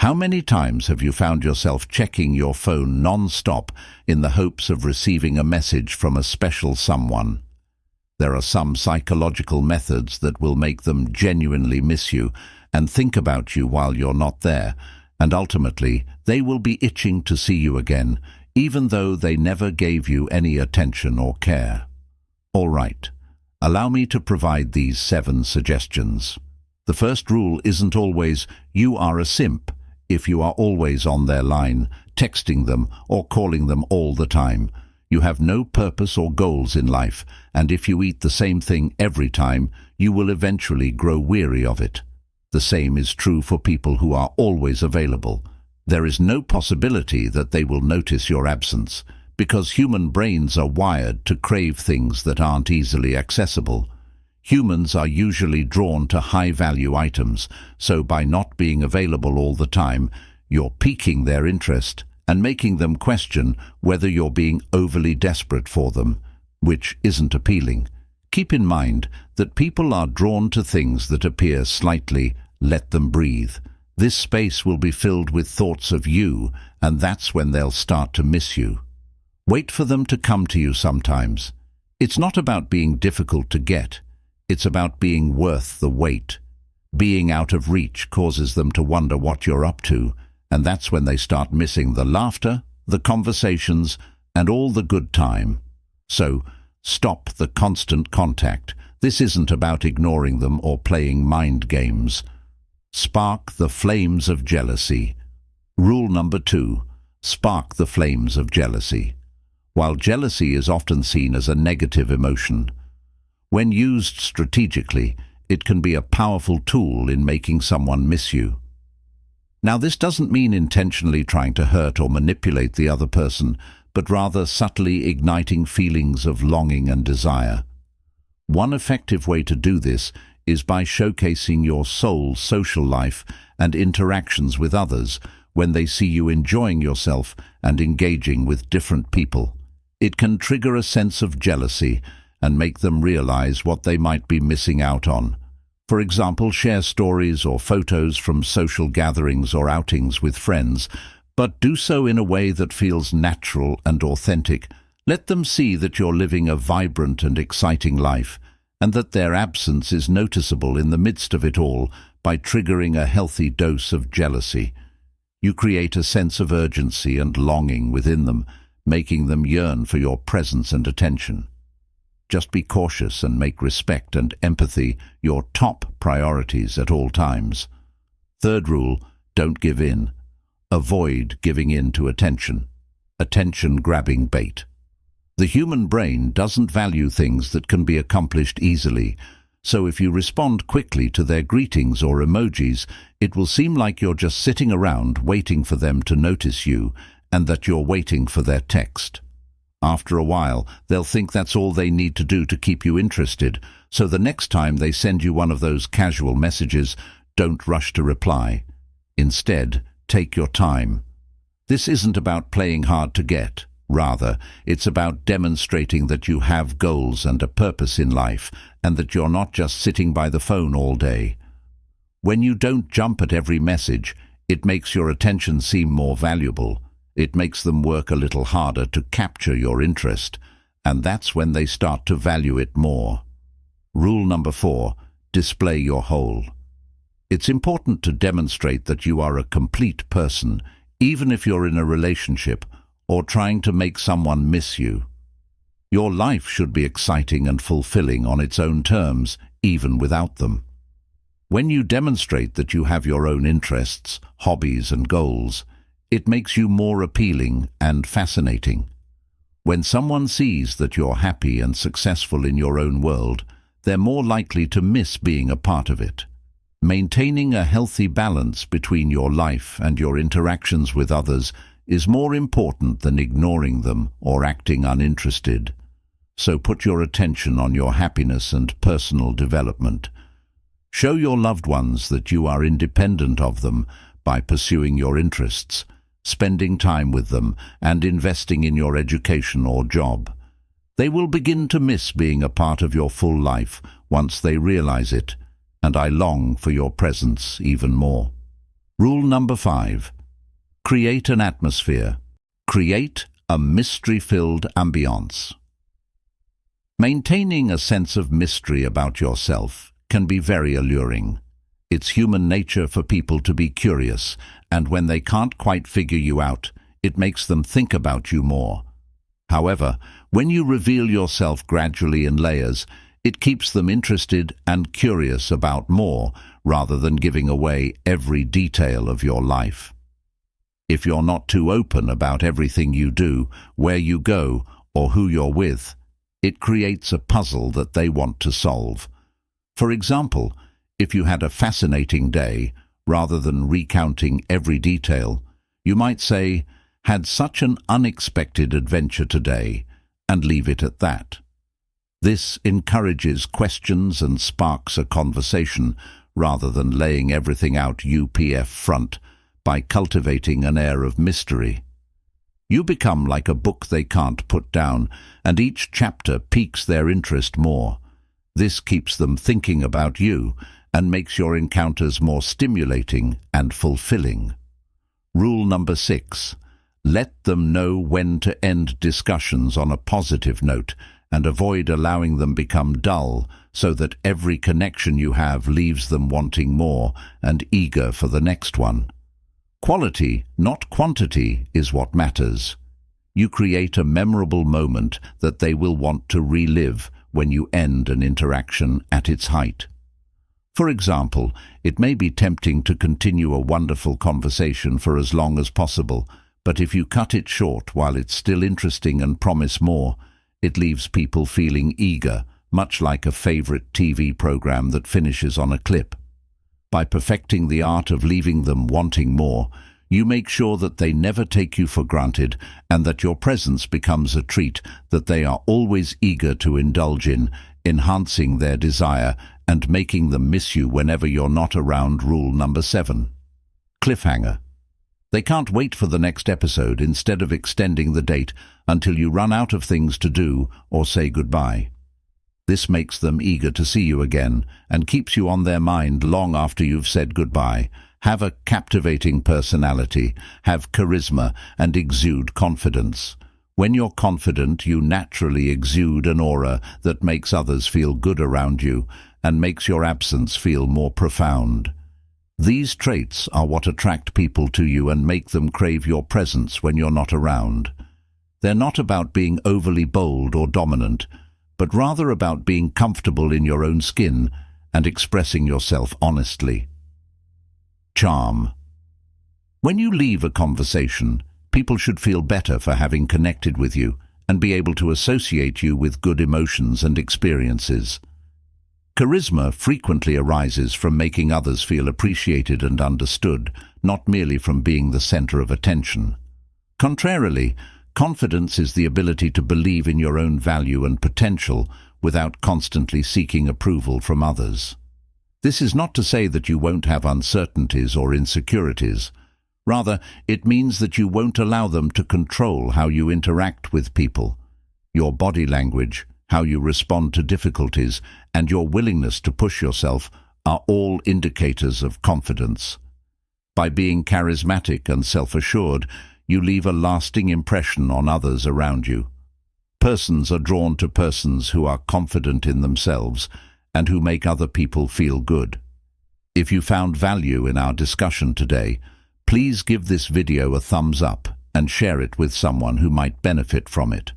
How many times have you found yourself checking your phone non-stop in the hopes of receiving a message from a special someone? There are some psychological methods that will make them genuinely miss you and think about you while you're not there, and ultimately they will be itching to see you again, even though they never gave you any attention or care. All right, allow me to provide these 7 suggestions. The first rule isn't always, you are a simp, if you are always on their line, texting them or calling them all the time. You have no purpose or goals in life, and if you eat the same thing every time, you will eventually grow weary of it. The same is true for people who are always available. There is no possibility that they will notice your absence, because human brains are wired to crave things that aren't easily accessible. Humans are usually drawn to high-value items, so by not being available all the time, you're piquing their interest and making them question whether you're being overly desperate for them, which isn't appealing. Keep in mind that people are drawn to things that appear slightly let them breathe. This space will be filled with thoughts of you, and that's when they'll start to miss you. Wait for them to come to you sometimes. It's not about being difficult to get. It's about being worth the wait. Being out of reach causes them to wonder what you're up to, and that's when they start missing the laughter, the conversations, and all the good time. So, stop the constant contact. This isn't about ignoring them or playing mind games. Spark the flames of jealousy. Rule number 2. Spark the flames of jealousy. While jealousy is often seen as a negative emotion, when used strategically, it can be a powerful tool in making someone miss you. Now, this doesn't mean intentionally trying to hurt or manipulate the other person, but rather subtly igniting feelings of longing and desire. One effective way to do this is by showcasing your soul's social life and interactions with others when they see you enjoying yourself and engaging with different people. It can trigger a sense of jealousy and make them realize what they might be missing out on. For example, share stories or photos from social gatherings or outings with friends, but do so in a way that feels natural and authentic. Let them see that you're living a vibrant and exciting life, and that their absence is noticeable in the midst of it all by triggering a healthy dose of jealousy. You create a sense of urgency and longing within them, making them yearn for your presence and attention. Just be cautious and make respect and empathy your top priorities at all times. Third rule, don't give in. Avoid giving in to attention. Attention-grabbing bait. The human brain doesn't value things that can be accomplished easily, so if you respond quickly to their greetings or emojis, it will seem like you're just sitting around waiting for them to notice you and that you're waiting for their text. After a while, they'll think that's all they need to do to keep you interested, so the next time they send you one of those casual messages, don't rush to reply. Instead, take your time. This isn't about playing hard to get. Rather, it's about demonstrating that you have goals and a purpose in life, and that you're not just sitting by the phone all day. When you don't jump at every message, it makes your attention seem more valuable. It makes them work a little harder to capture your interest, and that's when they start to value it more. Rule number 4, display your whole. It's important to demonstrate that you are a complete person, even if you're in a relationship or trying to make someone miss you. Your life should be exciting and fulfilling on its own terms, even without them. When you demonstrate that you have your own interests, hobbies, and goals, it makes you more appealing and fascinating. When someone sees that you're happy and successful in your own world, they're more likely to miss being a part of it. Maintaining a healthy balance between your life and your interactions with others is more important than ignoring them or acting uninterested. So put your attention on your happiness and personal development. Show your loved ones that you are independent of them by pursuing your interests, spending time with them, and investing in your education or job. They will begin to miss being a part of your full life once they realize it, and I long for your presence even more. Rule number 5. Create an atmosphere. Create a mystery-filled ambience. Maintaining a sense of mystery about yourself can be very alluring. It's human nature for people to be curious, and when they can't quite figure you out, it makes them think about you more. However, when you reveal yourself gradually in layers, it keeps them interested and curious about more, rather than giving away every detail of your life. If you're not too open about everything you do, where you go, or who you're with, it creates a puzzle that they want to solve. For example, if you had a fascinating day, rather than recounting every detail, you might say, "Had such an unexpected adventure today," and leave it at that. This encourages questions and sparks a conversation, rather than laying everything out UPF front, by cultivating an air of mystery. You become like a book they can't put down, and each chapter piques their interest more. This keeps them thinking about you and makes your encounters more stimulating and fulfilling. Rule number 6. Let them know when to end discussions on a positive note and avoid allowing them become dull, so that every connection you have leaves them wanting more and eager for the next one. Quality, not quantity, is what matters. You create a memorable moment that they will want to relive when you end an interaction at its height. For example, it may be tempting to continue a wonderful conversation for as long as possible, but if you cut it short while it's still interesting and promise more, it leaves people feeling eager, much like a favorite TV program that finishes on a clip. By perfecting the art of leaving them wanting more, you make sure that they never take you for granted and that your presence becomes a treat that they are always eager to indulge in, enhancing their desire and making them miss you whenever you're not around. Rule number 7. Cliffhanger. They can't wait for the next episode instead of extending the date until you run out of things to do or say goodbye. This makes them eager to see you again and keeps you on their mind long after you've said goodbye. Have a captivating personality, have charisma, and exude confidence. When you're confident, you naturally exude an aura that makes others feel good around you and makes your absence feel more profound. These traits are what attract people to you and make them crave your presence when you're not around. They're not about being overly bold or dominant, but rather about being comfortable in your own skin and expressing yourself honestly. Charm. When you leave a conversation, people should feel better for having connected with you and be able to associate you with good emotions and experiences. Charisma frequently arises from making others feel appreciated and understood, not merely from being the center of attention. Contrarily, confidence is the ability to believe in your own value and potential without constantly seeking approval from others. This is not to say that you won't have uncertainties or insecurities. Rather, it means that you won't allow them to control how you interact with people. Your body language, how you respond to difficulties, and your willingness to push yourself are all indicators of confidence. By being charismatic and self-assured, you leave a lasting impression on others around you. Persons are drawn to persons who are confident in themselves and who make other people feel good. If you found value in our discussion today, please give this video a thumbs up and share it with someone who might benefit from it.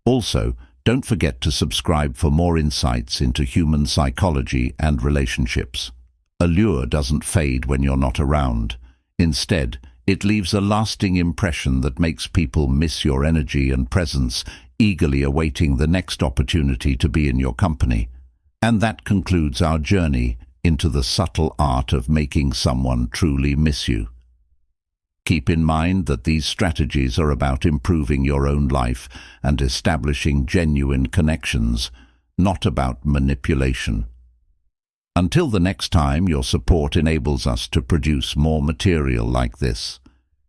Also, don't forget to subscribe for more insights into human psychology and relationships. Allure doesn't fade when you're not around. Instead, it leaves a lasting impression that makes people miss your energy and presence, eagerly awaiting the next opportunity to be in your company. And that concludes our journey into the subtle art of making someone truly miss you. Keep in mind that these strategies are about improving your own life and establishing genuine connections, not about manipulation. Until the next time, your support enables us to produce more material like this.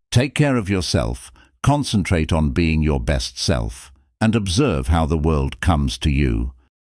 Take care of yourself, concentrate on being your best self, and observe how the world comes to you.